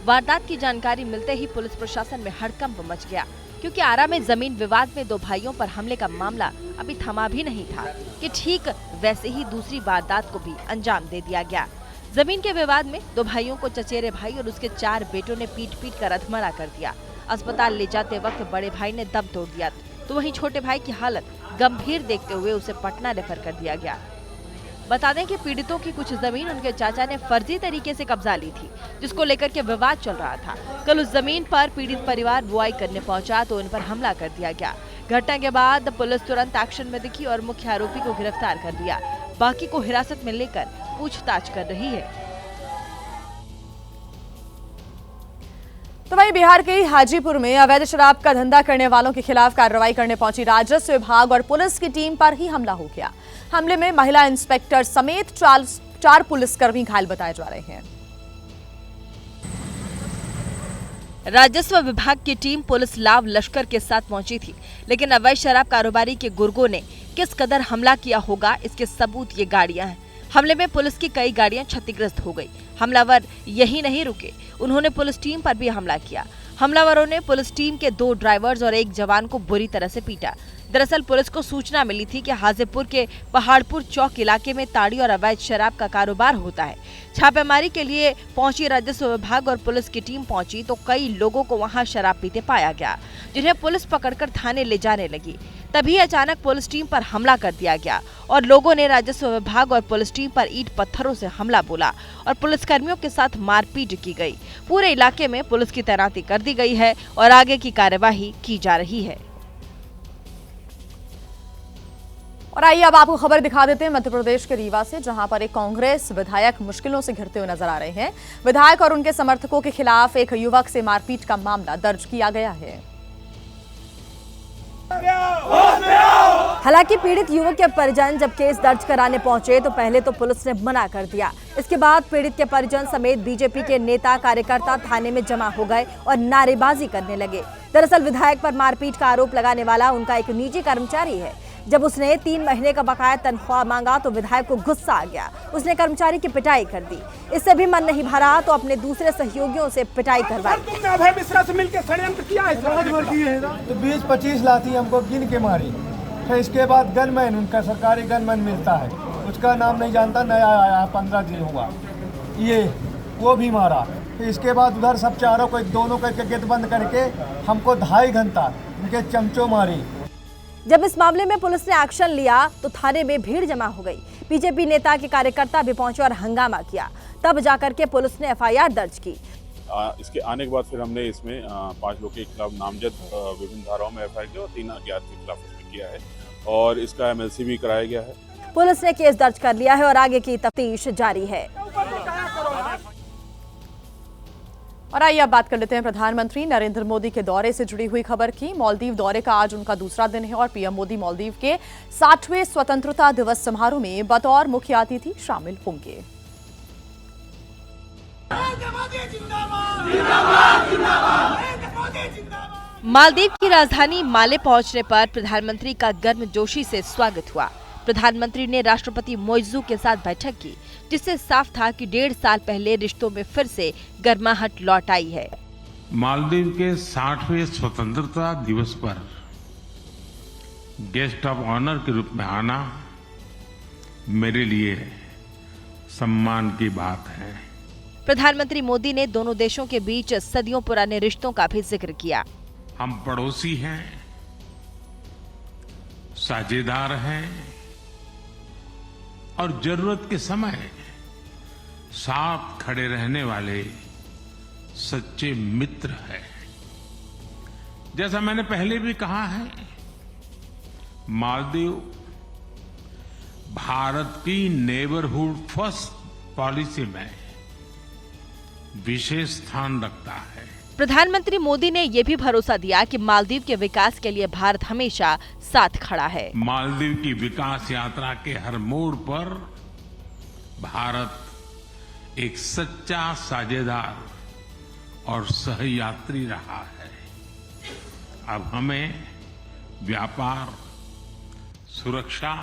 वारदात की जानकारी मिलते ही पुलिस प्रशासन में हड़कंप मच गया, क्योंकि आरा में जमीन विवाद में 2 भाइयों पर हमले का मामला अभी थमा भी नहीं था कि ठीक वैसे ही दूसरी वारदात को भी अंजाम दे दिया गया। जमीन के विवाद में 2 भाइयों को चचेरे भाई और उसके 4 बेटों ने पीट कर अधमरा कर दिया। अस्पताल ले जाते वक्त बड़े भाई ने दम तोड़ दिया, तो वहीं छोटे भाई की हालत गंभीर देखते हुए उसे पटना रेफर कर दिया गया। बता दें कि पीड़ितों की कुछ जमीन उनके चाचा ने फर्जी तरीके से कब्जा ली थी, जिसको लेकर के विवाद चल रहा था। कल उस जमीन पर पीड़ित परिवार बुआई करने पहुंचा तो उन पर हमला कर दिया गया। घटना के बाद पुलिस तुरंत एक्शन में दिखी और मुख्य आरोपी को गिरफ्तार कर दिया। बाकी को हिरासत में लेकर पूछताछ कर रही है। तो वहीं बिहार के हाजीपुर में अवैध शराब का धंधा करने वालों के खिलाफ कार्रवाई करने पहुंची राजस्व विभाग और पुलिस की टीम पर ही हमला हो गया। हमले में महिला इंस्पेक्टर समेत 4 पुलिसकर्मी घायल बताए जा रहे हैं। राजस्व विभाग की टीम पुलिस लाव लश्कर के साथ पहुंची थी, लेकिन अवैध शराब कारोबारी के गुर्गों ने किस कदर हमला किया होगा, इसके सबूत ये गाड़ियां हैं। हमले में पुलिस की कई गाड़ियां क्षतिग्रस्त हो गई। हमलावर यही नहीं रुके, उन्होंने पुलिस टीम पर भी हमला किया। हमलावरों ने पुलिस टीम के 2 ड्राइवर्स और एक जवान को बुरी तरह से पीटा। दरअसल पुलिस को सूचना मिली थी कि हाजीपुर के पहाड़पुर चौक इलाके में ताड़ी और अवैध शराब का कारोबार होता है। छापेमारी के लिए पहुंची राजस्व विभाग और पुलिस की टीम पहुंची तो कई लोगों को वहां शराब पीते पाया गया, जिन्हें पुलिस पकड़कर थाने ले जाने लगी। तभी अचानक पुलिस टीम पर हमला कर दिया गया और लोगों ने राजस्व विभाग और पुलिस टीम पर ईंट पत्थरों से हमला बोला और पुलिसकर्मियों के साथ मारपीट की गई। पूरे इलाके में पुलिस की तैनाती कर दी गई है और आगे की कार्यवाही की जा रही है। और आइए अब आपको खबर दिखा देते हैं मध्य प्रदेश के रीवा से, जहां पर एक कांग्रेस विधायक मुश्किलों से घिरते हुए नजर आ रहे हैं। विधायक और उनके समर्थकों के खिलाफ एक युवक से मारपीट का मामला दर्ज किया गया है। हालांकि पीड़ित युवक के परिजन जब केस दर्ज कराने पहुंचे तो पहले तो पुलिस ने मना कर दिया। इसके बाद पीड़ित के परिजन समेत बीजेपी के नेता कार्यकर्ता थाने में जमा हो गए और नारेबाजी करने लगे। दरअसल विधायक पर मारपीट का आरोप लगाने वाला उनका एक निजी कर्मचारी है। जब उसने 3 महीने का बकाया तनख्वाह मांगा तो विधायक को गुस्सा आ गया। उसने कर्मचारी की पिटाई कर दी। इससे भी मन नहीं भरा तो अपने दूसरे सहयोगियों से पिटाई करवाई। तुमने अभय मिश्रा से मिलकर षड्यंत्र किया है, तो 20-25 लाठी हमको गिन के मारी। फिर इसके बाद गनमैन, उनका सरकारी गनमैन मिलता है, उसका नाम नहीं जानता, नया आया 15 दिन हुआ, ये वो भी मारा। फिर इसके बाद उधर सब चारों को दोनों का गेट बंद करके हमको 2.5 घंटा उनके चमचों मारी। जब इस मामले में पुलिस ने एक्शन लिया तो थाने में भीड़ जमा हो गई। बीजेपी नेता के कार्यकर्ता भी पहुंचे और हंगामा किया। तब जाकर के पुलिस ने एफआईआर दर्ज की। इसके आने के बाद फिर हमने इसमें 5 लोगों के खिलाफ नामजद विभिन्न धाराओं में एफआईआर किया और 3 अज्ञात के खिलाफ इसमें किया है और इसका एमएलसी भी कराया गया है। पुलिस ने केस दर्ज कर लिया है और आगे की तफ्तीश जारी है। और आइए अब बात कर लेते हैं प्रधानमंत्री नरेंद्र मोदी के दौरे से जुड़ी हुई खबर की। मालदीव दौरे का आज उनका दूसरा दिन है और पीएम मोदी मालदीव के 60वें स्वतंत्रता दिवस समारोह में बतौर मुख्य अतिथि शामिल होंगे। मालदीव की राजधानी माले पहुंचने पर प्रधानमंत्री का गर्मजोशी से स्वागत हुआ। प्रधानमंत्री ने राष्ट्रपति मोइज़ू के साथ बैठक की, जिससे साफ था कि 1.5 साल पहले रिश्तों में फिर से गर्माहट लौट आई है। मालदीव के 60वें स्वतंत्रता दिवस पर गेस्ट ऑफ ऑनर के रूप में आना मेरे लिए सम्मान की बात है। प्रधानमंत्री मोदी ने दोनों देशों के बीच सदियों पुराने रिश्तों का भी जिक्र किया। हम पड़ोसी हैं, साझेदार हैं और जरूरत के समय साथ खड़े रहने वाले सच्चे मित्र हैं। जैसा मैंने पहले भी कहा है, मालदीव भारत की नेबरहुड फर्स्ट पॉलिसी में विशेष स्थान रखता है। प्रधानमंत्री मोदी ने यह भी भरोसा दिया कि मालदीव के विकास के लिए भारत हमेशा साथ खड़ा है। मालदीव की विकास यात्रा के हर मोड़ पर भारत एक सच्चा साझेदार और सहयात्री रहा है। अब हमें व्यापार, सुरक्षा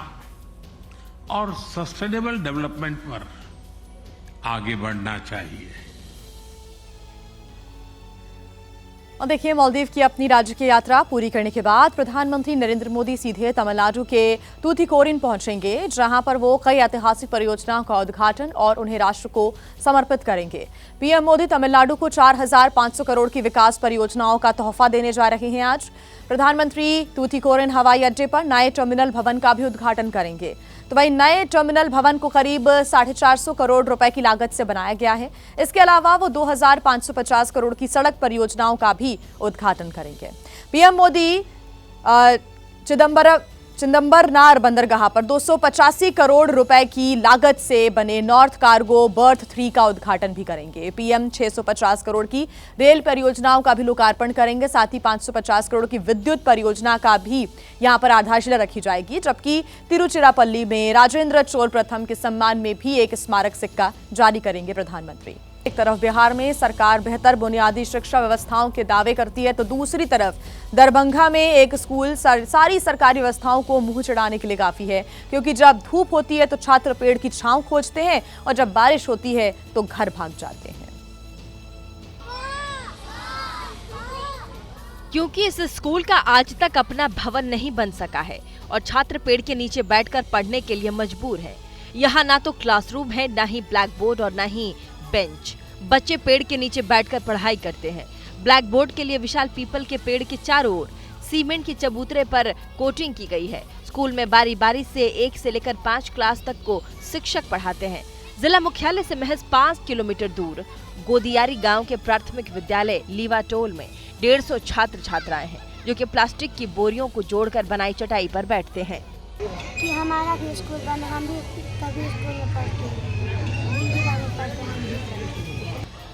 और सस्टेनेबल डेवलपमेंट पर आगे बढ़ना चाहिए। और देखिए, मालदीव की अपनी राज्य की यात्रा पूरी करने के बाद प्रधानमंत्री नरेंद्र मोदी सीधे तमिलनाडु के तूतीकोरिन पहुंचेंगे, जहां पर वो कई ऐतिहासिक परियोजनाओं का उद्घाटन और उन्हें राष्ट्र को समर्पित करेंगे। पीएम मोदी तमिलनाडु को 4,500 करोड़ की विकास परियोजनाओं का तोहफा देने जा रहे हैं। आज प्रधानमंत्री तूतीकोरिन हवाई अड्डे पर नए टर्मिनल भवन का भी उद्घाटन करेंगे। तो वही नए टर्मिनल भवन को करीब 450 करोड़ रुपए की लागत से बनाया गया है। इसके अलावा वो 2,550 करोड़ की सड़क परियोजनाओं का भी उद्घाटन करेंगे। पीएम मोदी चिदम्बरनार बंदरगाह पर 285 करोड़ रुपए की लागत से बने नॉर्थ कार्गो बर्थ 3 का उद्घाटन भी करेंगे। पीएम 650 करोड़ की रेल परियोजनाओं का भी लोकार्पण करेंगे। साथ ही 550 करोड़ की विद्युत परियोजना का भी यहां पर आधारशिला रखी जाएगी। जबकि तिरुचिरापल्ली में राजेंद्र चोल प्रथम के सम्मान में भी एक स्मारक सिक्का जारी करेंगे प्रधानमंत्री। एक तरफ बिहार में सरकार बेहतर बुनियादी शिक्षा व्यवस्थाओं के दावे करती है, तो दूसरी तरफ दरभंगा में एक स्कूल सारी सरकारी व्यवस्थाओं को मुंह चढ़ाने के लिए काफी है, क्योंकि जब धूप होती है तो छात्र पेड़ की छांव खोजते हैं और जब बारिश होती है तो घर भाग जाते हैं। क्योंकि इस स्कूल का आज तक अपना भवन नहीं बन सका है और छात्र पेड़ के नीचे बैठकर पढ़ने के लिए मजबूर है। यहाँ ना तो क्लासरूम है, ना ही ब्लैक बोर्ड और ना ही बेंच। बच्चे पेड़ के नीचे बैठकर पढ़ाई करते हैं। ब्लैक बोर्ड के लिए विशाल पीपल के पेड़ के चारों ओर सीमेंट की चबूतरे पर कोटिंग की गई है। स्कूल में बारी बारी से 1 से लेकर 5 क्लास तक को शिक्षक पढ़ाते हैं। जिला मुख्यालय से महज 5 किलोमीटर दूर गोदियारी गांव के प्राथमिक विद्यालय लीवाटोल में 150 छात्र छात्राएं हैं, जो कि प्लास्टिक की बोरियों को जोड़कर बनाई चटाई पर बैठते हैं। कि हमारा भी स्कूल बने, हम भी तभी स्कूल में पढ़ते हैं।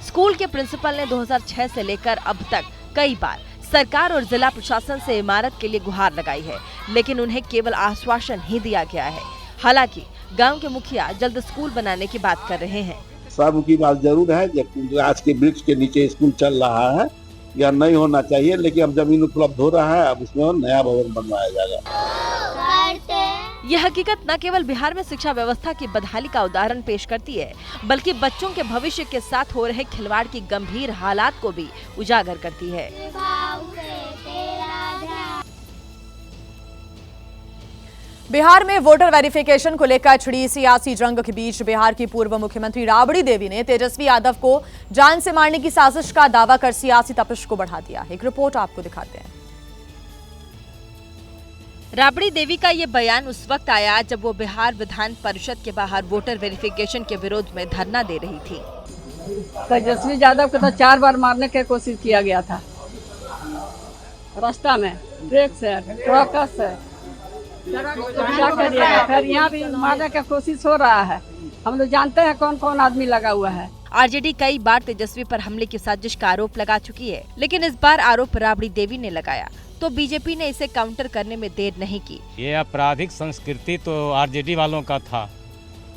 स्कूल के प्रिंसिपल ने 2006 से लेकर अब तक कई बार सरकार और जिला प्रशासन से इमारत के लिए गुहार लगाई है, लेकिन उन्हें केवल आश्वासन ही दिया गया है। हालांकि गांव के मुखिया जल्द स्कूल बनाने की बात कर रहे हैं। सब की बात जरूर है, जब आज के वृक्ष के नीचे स्कूल चल रहा है या नहीं होना चाहिए, लेकिन अब जमीन उपलब्ध हो रहा है, अब उसमें नया भवन बनवाया जाएगा। यह हकीकत न केवल बिहार में शिक्षा व्यवस्था की बदहाली का उदाहरण पेश करती है, बल्कि बच्चों के भविष्य के साथ हो रहे खिलवाड़ की गंभीर हालात को भी उजागर करती है। बिहार में वोटर वेरिफिकेशन को लेकर छिड़ी सियासी जंग के बीच बिहार की पूर्व मुख्यमंत्री राबड़ी देवी ने तेजस्वी यादव को जान से मारने की साजिश का दावा कर सियासी तपिश को बढ़ा दिया है। एक रिपोर्ट आपको दिखाते हैं। राबड़ी देवी का ये बयान उस वक्त आया जब वो बिहार विधान परिषद के बाहर वोटर वेरिफिकेशन के विरोध में धरना दे रही थी। तेजस्वी यादव को तो 4 बार मारने की कोशिश किया गया था, रास्ता में ट्रक से ट्रक से, क्या करिएगा। फिर यहाँ भी मारने की कोशिश हो रहा है। हम लोग जानते हैं कौन कौन आदमी लगा हुआ है। आरजेडी कई बार तेजस्वी पर हमले की साजिश का आरोप लगा चुकी है, लेकिन इस बार आरोप राबड़ी देवी ने लगाया तो बीजेपी ने इसे काउंटर करने में देर नहीं की। ये आपराधिक संस्कृति तो आरजेडी वालों का था,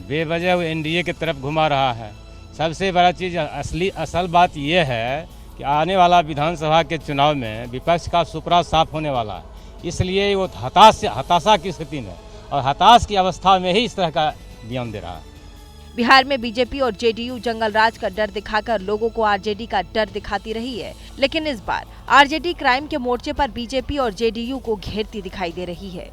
बेवजह वो एनडीए की तरफ घुमा रहा है। सबसे बड़ा चीज असल बात यह है कि आने वाला विधानसभा के चुनाव में विपक्ष का सुपड़ा साफ होने वाला है, इसलिए वो हताशा की स्थिति में और हताश की अवस्था में ही इस तरह का बयान दे रहा है। बिहार में बीजेपी और जेडीयू जंगल राज का डर दिखाकर लोगों को आरजेडी का डर दिखाती रही है, लेकिन इस बार आरजेडी क्राइम के मोर्चे पर बीजेपी और जेडीयू को घेरती दिखाई दे रही है।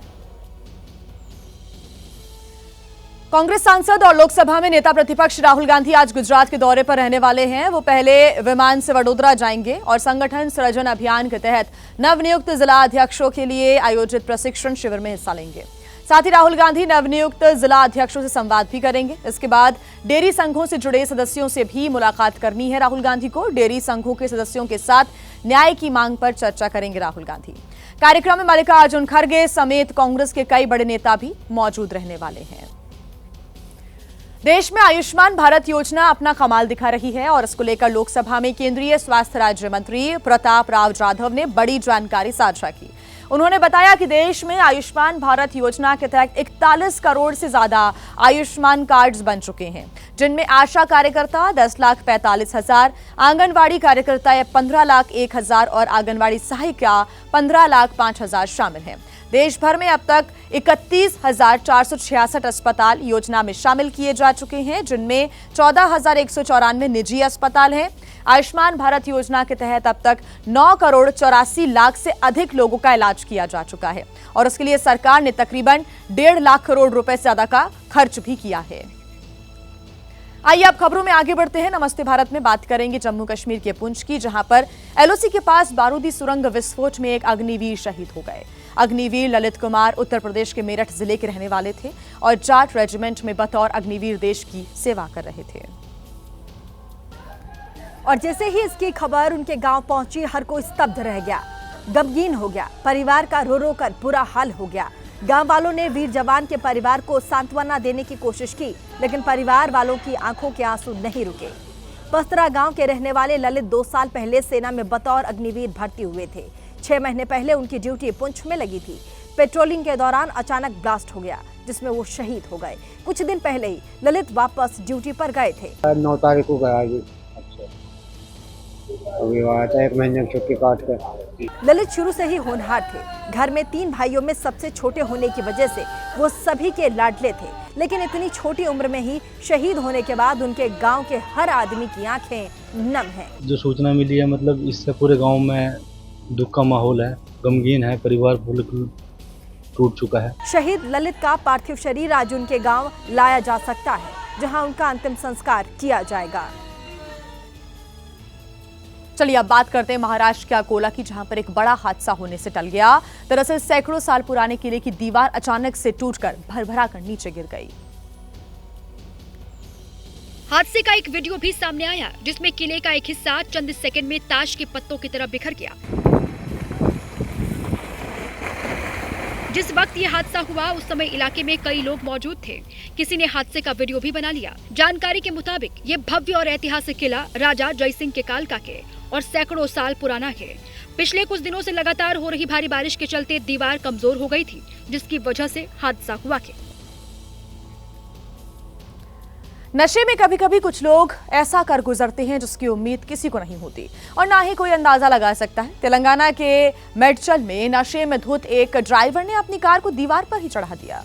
कांग्रेस सांसद और लोकसभा में नेता प्रतिपक्ष राहुल गांधी आज गुजरात के दौरे पर रहने वाले हैं। वो पहले विमान से वडोदरा जाएंगे और संगठन सृजन अभियान के तहत नवनियुक्त जिला अध्यक्षों के लिए आयोजित प्रशिक्षण शिविर में हिस्सा लेंगे। साथ ही राहुल गांधी नवनियुक्त जिला अध्यक्षों से संवाद भी करेंगे। इसके बाद डेयरी संघों से जुड़े सदस्यों से भी मुलाकात करनी है। राहुल गांधी को डेयरी संघों के सदस्यों के साथ न्याय की मांग पर चर्चा करेंगे राहुल गांधी। कार्यक्रम में मल्लिकार्जुन खड़गे समेत कांग्रेस के कई बड़े नेता भी मौजूद रहने वाले हैं। देश में आयुष्मान भारत योजना अपना कमाल दिखा रही है और इसको लेकर लोकसभा में केंद्रीय स्वास्थ्य राज्य मंत्री प्रताप राव जाधव ने बड़ी जानकारी साझा की। उन्होंने बताया कि देश में आयुष्मान भारत योजना के तहत 41 करोड़ से ज्यादा आयुष्मान कार्ड्स बन चुके हैं, जिनमें आशा कार्यकर्ता 10,45,000, आंगनवाड़ी कार्यकर्ता 15,01,000 और आंगनवाड़ी सहायिका 15,05,000 शामिल हैं। देश भर में अब तक 31,466 अस्पताल योजना में शामिल किए जा चुके हैं, जिनमें 14,194 निजी अस्पताल हैं। आयुष्मान भारत योजना के तहत अब तक 9 करोड़ 84 लाख से अधिक लोगों का इलाज किया जा चुका है और उसके लिए सरकार ने तकरीबन 1.5 लाख करोड़ रुपए से ज्यादा का खर्च भी किया है। आइए अब खबरों में आगे बढ़ते हैं। नमस्ते भारत में बात करेंगे जम्मू कश्मीर के पुंछ की, जहां पर एलओसी के पास बारूदी सुरंग विस्फोट में एक अग्निवीर शहीद हो गए। अग्निवीर ललित कुमार उत्तर प्रदेश के मेरठ जिले के रहने वाले थे और जाट रेजिमेंट में बतौर अग्निवीर देश की सेवा कर रहे थे। और जैसे ही इसकी खबर उनके गांव पहुंची, हर कोई स्तब्ध रह गया, गमगीन हो गया। परिवार का रो रो कर बुरा हाल हो गया। गांव वालों ने वीर जवान के परिवार को सांत्वना देने की कोशिश की, लेकिन परिवार वालों की आंखों के आंसू नहीं रुके। पस्तरा गांव के रहने वाले ललित 2 साल पहले सेना में बतौर अग्निवीर भर्ती हुए थे। 6 महीने पहले उनकी ड्यूटी पुंछ में लगी थी। पेट्रोलिंग के दौरान अचानक ब्लास्ट हो गया, जिसमें वो शहीद हो गए। कुछ दिन पहले ही ललित वापस ड्यूटी पर गए थे। 9 तारीख को गया जी। अभी आया था 1 महीने की छुट्टी काट कर। ललित शुरू से ही होनहार थे। घर में 3 भाइयों में सबसे छोटे होने की वजह से वो सभी के लाडले थे, लेकिन इतनी छोटी उम्र में ही शहीद होने के बाद उनके गांव के हर आदमी की आंखें नम हैं। जो सूचना मिली है, मतलब इससे पूरे गांव में दुख का माहौल है, गमगीन है, परिवार बिल्कुल टूट चुका है। शहीद ललित का पार्थिव शरीर आज उनके गांव लाया जा सकता है, जहां उनका अंतिम संस्कार किया जाएगा। चलिए अब बात करते हैं महाराष्ट्र के अकोला की, जहां पर एक बड़ा हादसा होने से टल गया। दरअसल सैकड़ों साल पुराने किले की दीवार अचानक से टूटकर भरभरा कर नीचे गिर गई। हादसे का एक वीडियो भी सामने आया, जिसमें किले का एक हिस्सा चंद सेकंड में ताश के पत्तों की तरह बिखर गया। जिस वक्त ये हादसा हुआ उस समय इलाके में कई लोग मौजूद थे। किसी ने हादसे का वीडियो भी बना लिया। जानकारी के मुताबिक ये भव्य और ऐतिहासिक किला राजा जयसिंह के काल का है और सैकड़ों साल पुराना है। पिछले कुछ दिनों से लगातार हो रही भारी बारिश के चलते दीवार कमजोर हो गई थी, जिसकी वजह से हादसा हुआ है। नशे में कभी कभी कुछ लोग ऐसा कर गुजरते हैं जिसकी उम्मीद किसी को नहीं होती और ना ही कोई अंदाजा लगा सकता है। तेलंगाना के मेडचल में नशे में धुत एक ड्राइवर ने अपनी कार को दीवार पर ही चढ़ा दिया।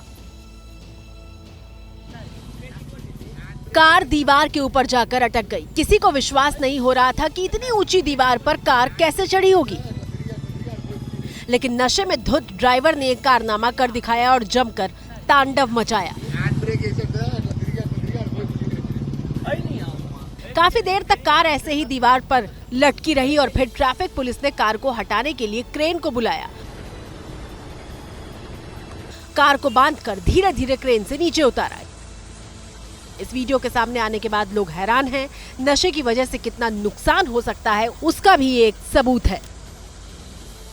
कार दीवार के ऊपर जाकर अटक गई। किसी को विश्वास नहीं हो रहा था कि इतनी ऊंची दीवार पर कार कैसे चढ़ी होगी। लेकिन नशे में धुत ड्राइवर ने एक कारनामा कर दिखाया और जमकर तांडव मचाया। काफी देर तक कार ऐसे ही दीवार पर लटकी रही और फिर ट्रैफिक पुलिस ने कार को हटाने के लिए क्रेन को बुलाया। कार को बांधकर धीरे धीरे क्रेन से नीचे उतारा। इस वीडियो के सामने आने के बाद लोग हैरान हैं। नशे की वजह से कितना नुकसान हो सकता है उसका भी एक सबूत है।